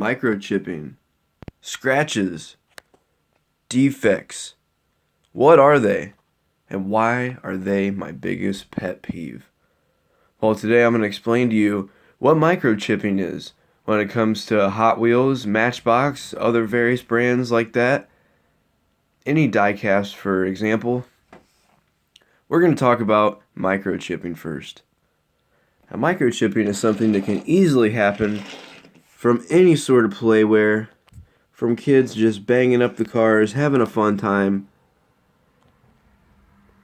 Microchipping, scratches, defects. What are they? And why are they my biggest pet peeve? Well, today I'm going to explain to you what microchipping is when it comes to Hot Wheels, Matchbox, other various brands like that. Any diecast, for example. We're going to talk about microchipping first. Now, microchipping is something that can easily happen from any sort of playware, from kids just banging up the cars, having a fun time.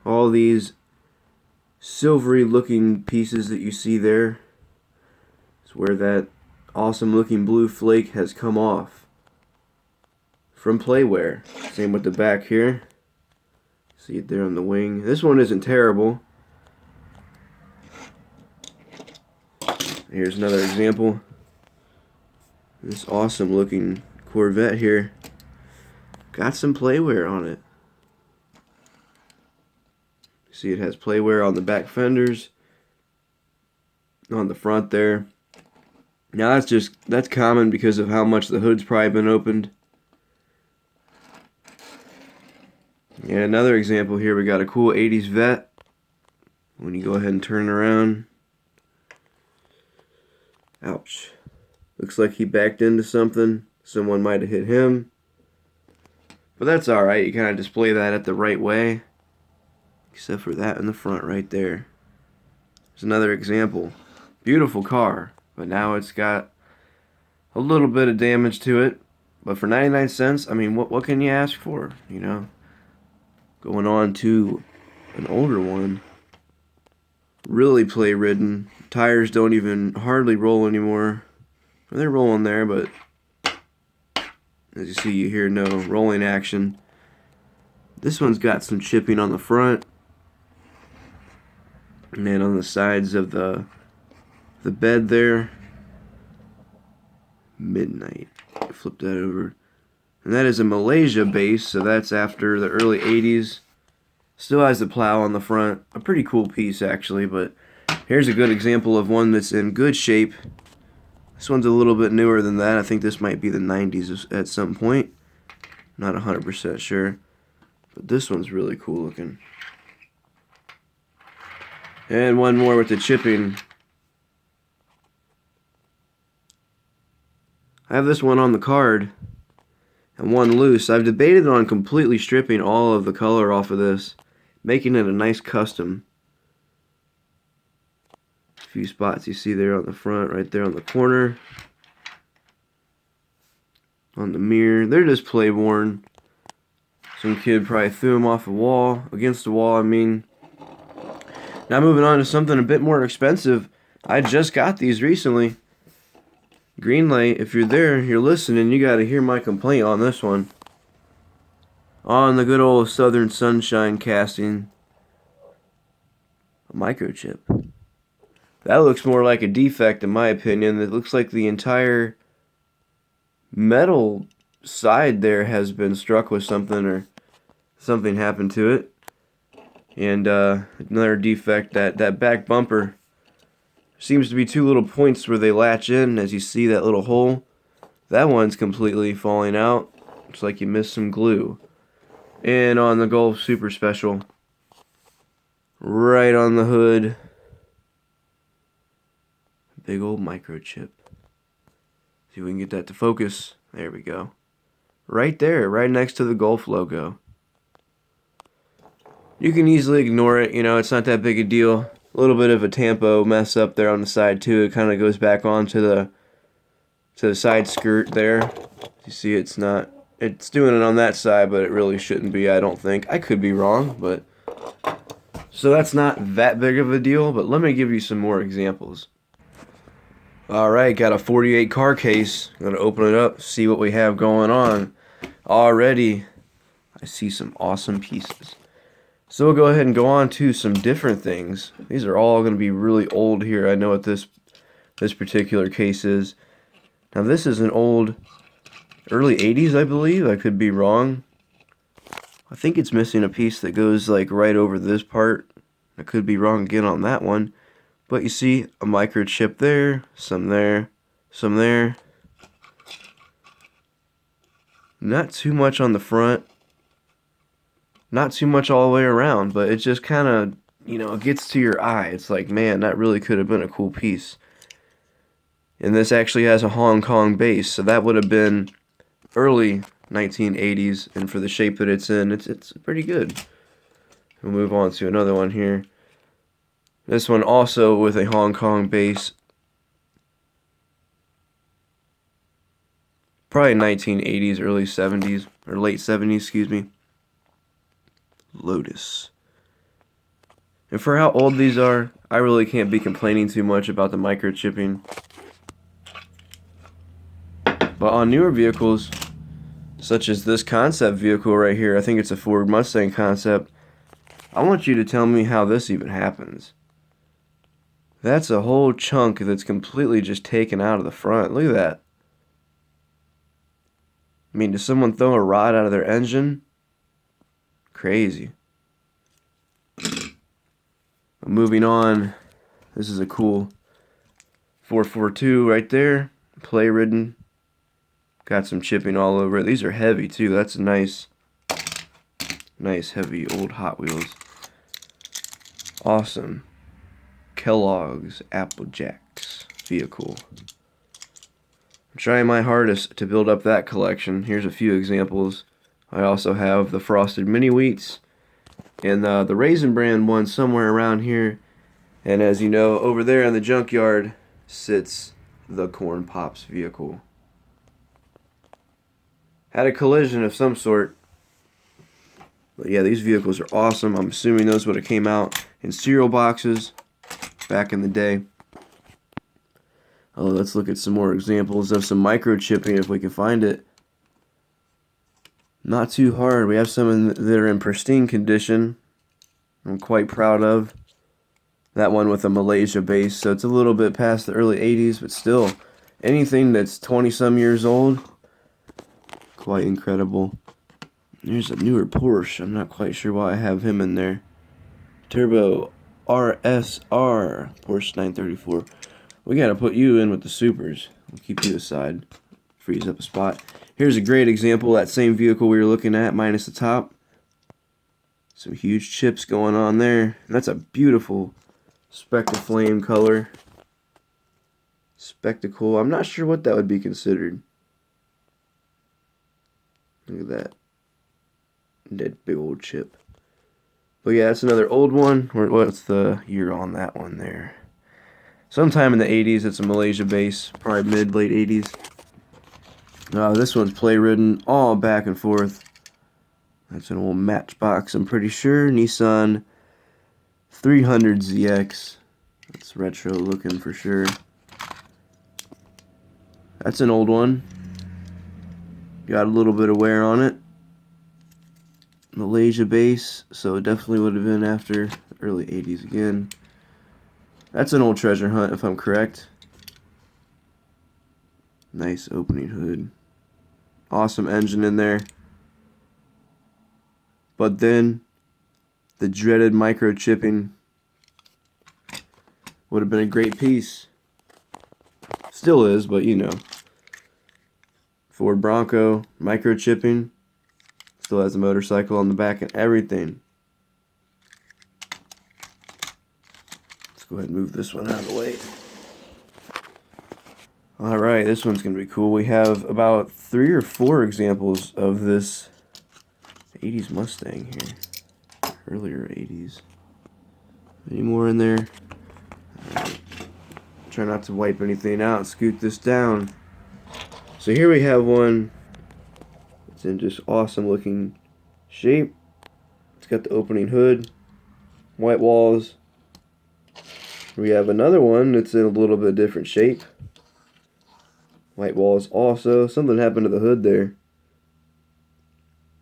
All these silvery looking pieces that you see there is where that awesome looking blue flake has come off from playware. Same with the back here. See it there on the wing. This one isn't terrible. Here's another example. This awesome looking Corvette here got some playware on it. See, it has playware on the back fenders, on the front there. Now that's common because of how much the hood's probably been opened. Yeah, another example here, we got a cool 80s Vet. When you go ahead and turn it around. Ouch. Looks like he backed into something. Someone might have hit him. But that's alright, you kind of display that at the right way. Except for that in the front right there. There's another example. Beautiful car, but now it's got a little bit of damage to it. But for 99 cents, I mean, what can you ask for, you know? Going on to an older one. Really play-ridden. Tires don't even hardly roll anymore. They're rolling there, but as you see, you hear no rolling action. This one's got some chipping on the front. And then on the sides of the bed there. Midnight. Flip that over. And that is a Malaysia base, so that's after the early 80s. Still has the plow on the front. A pretty cool piece, actually, but here's a good example of one that's in good shape. This one's a little bit newer than that. I think this might be the 90s at some point. Not 100% sure. But this one's really cool looking. And one more with the chipping. I have this one on the card and one loose. I've debated on completely stripping all of the color off of this, making it a nice custom. A few spots you see there on the front, right there on the corner. On the mirror. They're just play worn. Some kid probably threw them off a wall, against the wall, I mean. Now moving on to something a bit more expensive. I just got these recently. Greenlight, if you're there, you're listening, you gotta hear my complaint on this one. On the good old Southern Sunshine casting. A microchip. That looks more like a defect in my opinion. It looks like the entire metal side there has been struck with something or something happened to it. And another defect, that back bumper seems to be two little points where they latch in. As you see that little hole, that one's completely falling out. Looks like you missed some glue. And on the Golf Super Special, right on the hood, big old microchip. See if we can get that to focus. There we go. Right there, right next to the Golf logo. You can easily ignore it, you know, it's not that big a deal. A little bit of a tampo mess up there on the side too. It kind of goes back onto the side skirt there. You see it's doing it on that side, but it really shouldn't be, I don't think. I could be wrong, but so that's not that big of a deal, but let me give you some more examples. Alright, got a 48 car case. I'm going to open it up, see what we have going on. Already, I see some awesome pieces. So we'll go ahead and go on to some different things. These are all going to be really old here. I know what this particular case is. Now this is an old, early 80s, I believe. I could be wrong. I think it's missing a piece that goes like right over this part. I could be wrong again on that one. But you see a microchip there, some there, some there. Not too much on the front. Not too much all the way around, but it just kind of, it gets to your eye. It's like, man, that really could have been a cool piece. And this actually has a Hong Kong base, so that would have been early 1980s, and for the shape that it's in, it's pretty good. We'll move on to another one here. This one also with a Hong Kong base. Probably 1980s, early 70s, or late 70s, excuse me. Lotus. And for how old these are, I really can't be complaining too much about the microchipping. But on newer vehicles, such as this concept vehicle right here, I think it's a Ford Mustang concept, I want you to tell me how this even happens. That's a whole chunk that's completely just taken out of the front. Look at that. I mean, does someone throw a rod out of their engine? Crazy. Moving on, this is a cool 442 right there. Play ridden. Got some chipping all over it. These are heavy too. That's a nice heavy old Hot Wheels. Awesome. Kellogg's Apple Jacks vehicle. I'm trying my hardest to build up that collection. Here's a few examples. I also have the Frosted Mini Wheats and the Raisin Bran one somewhere around here. And as you know, over there in the junkyard sits the Corn Pops vehicle. Had a collision of some sort. But yeah, these vehicles are awesome. I'm assuming those would have came out in cereal boxes back in the day. Oh, let's look at some more examples of some microchipping if we can find it. Not too hard. We have some that are in pristine condition. I'm quite proud of. That one with a Malaysia base, so it's a little bit past the early 80s, but still, anything that's 20-some years old, quite incredible. There's a newer Porsche. I'm not quite sure why I have him in there. Turbo RSR Porsche 934. We gotta put you in with the supers. We'll keep you aside. Freeze up a spot. Here's a great example of that same vehicle we were looking at, minus the top. Some huge chips going on there. And that's a beautiful Spectraflame color. Spectacle. I'm not sure what that would be considered. Look at that. That big old chip. But yeah, that's another old one. What's the year on that one there? Sometime in the 80s. It's a Malaysia base. Probably mid-late 80s. This one's play-ridden. All back and forth. That's an old Matchbox, I'm pretty sure. Nissan 300ZX. That's retro looking for sure. That's an old one. Got a little bit of wear on it. Malaysia base, so it definitely would have been after the early 80s again. That's an old treasure hunt, if I'm correct. Nice opening hood. Awesome engine in there. But then, the dreaded microchipping would have been a great piece. Still is, but you know. Ford Bronco, microchipping. Still has a motorcycle on the back and everything. Let's go ahead and move this one out of the way. Alright, this one's going to be cool. We have about 3 or 4 examples of this 80s Mustang here. Earlier 80s. Any more in there? Right. Try not to wipe anything out. Scoot this down. So here we have one. It's in just awesome looking shape. It's got the opening hood. White walls. We have another one that's in a little bit different shape. White walls also. Something happened to the hood there.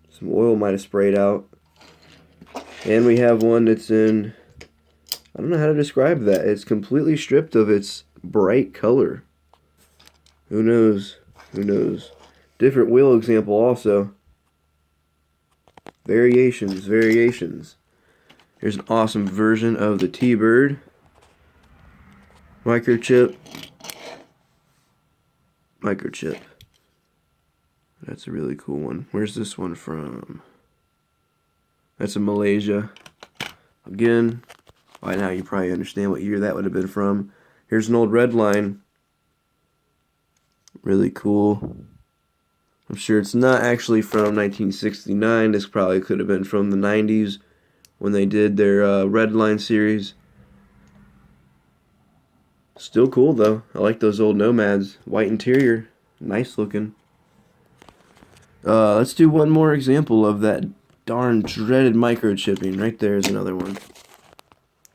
Some oil might have sprayed out. And we have one that's in, I don't know how to describe that. It's completely stripped of its bright color. Who knows? Who knows? Different wheel example also. Variations, variations. Here's an awesome version of the T-Bird. Microchip. Microchip. That's a really cool one. Where's this one from? That's in Malaysia. Again, by now you probably understand what year that would have been from. Here's an old red line. Really cool. I'm sure it's not actually from 1969. This probably could have been from the 90s when they did their red line series. Still cool though. I like those old Nomads. White interior. Nice looking. Let's do one more example of that darn dreaded microchipping. Right there is another one.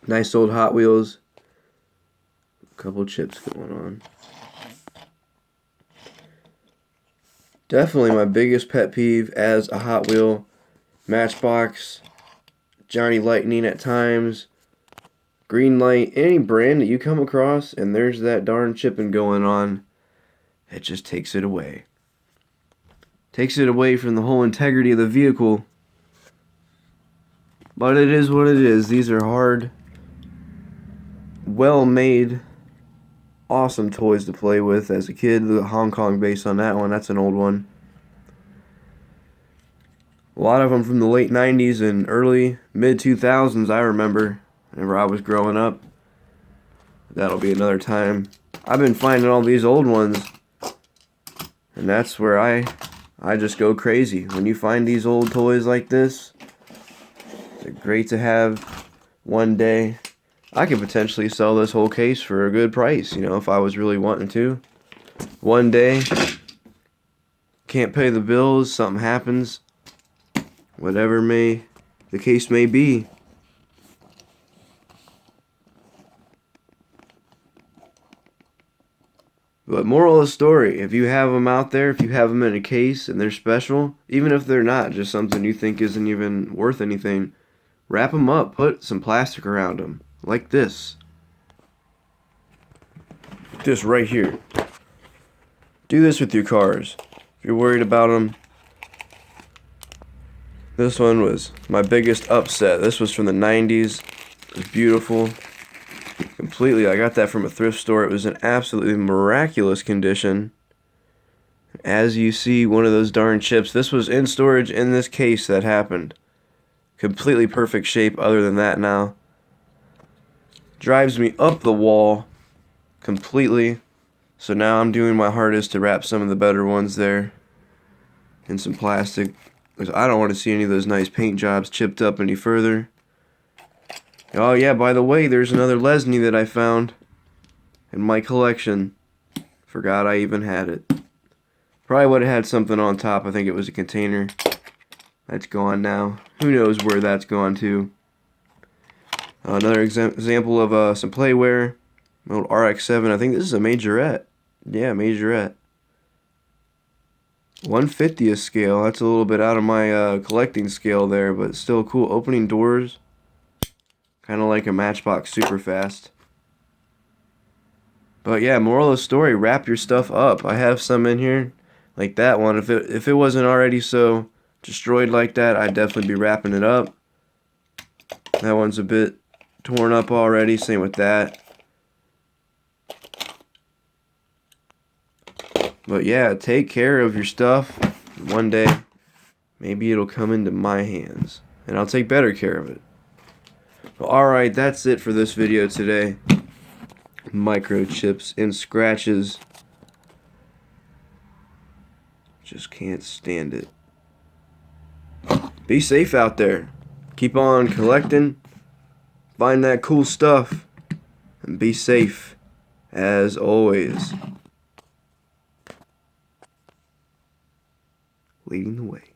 Nice old Hot Wheels. A couple chips going on. Definitely my biggest pet peeve as a Hot Wheel. Matchbox. Johnny Lightning at times. Green Light. Any brand that you come across and there's that darn chipping going on. It just takes it away. Takes it away from the whole integrity of the vehicle. But it is what it is. These are hard, well-made, awesome toys to play with as a kid. The Hong Kong base on that one, that's an old one. A lot of them from the late 90s and early, mid-2000s, I remember, whenever I was growing up. That'll be another time. I've been finding all these old ones, and that's where I just go crazy. When you find these old toys like this, they're great to have one day. I could potentially sell this whole case for a good price, you know, if I was really wanting to. One day, can't pay the bills, something happens, whatever the case may be. But moral of the story, if you have them out there, if you have them in a case and they're special, even if they're not just something you think isn't even worth anything, wrap them up, put some plastic around them, like this. This right here. Do this with your cars. If you're worried about them. This one was my biggest upset. This was from the 90s. It was beautiful. Completely, I got that from a thrift store. It was in absolutely miraculous condition. As you see, one of those darn chips. This was in storage in this case that happened. Completely perfect shape other than that now. Drives me up the wall completely. So now I'm doing my hardest to wrap some of the better ones there in some plastic. Because I don't want to see any of those nice paint jobs chipped up any further. Oh yeah, by the way, there's another Lesney that I found in my collection. Forgot I even had it. Probably would have had something on top. I think it was a container. That's gone now. Who knows where that's gone to. Another example of some Playware. An old RX-7. I think this is a majorette. Yeah, majorette. 1/50th scale. That's a little bit out of my collecting scale there, but still cool. Opening doors. Kind of like a Matchbox super fast. But yeah, moral of the story, wrap your stuff up. I have some in here, like that one. If it wasn't already so destroyed like that, I'd definitely be wrapping it up. That one's a bit torn up already, same with that. But yeah, take care of your stuff. One day, maybe it'll come into my hands, and I'll take better care of it. Alright, that's it for this video today. Microchips and scratches. Just can't stand it. Be safe out there. Keep on collecting. Find that cool stuff. And be safe, as always. Leading the way.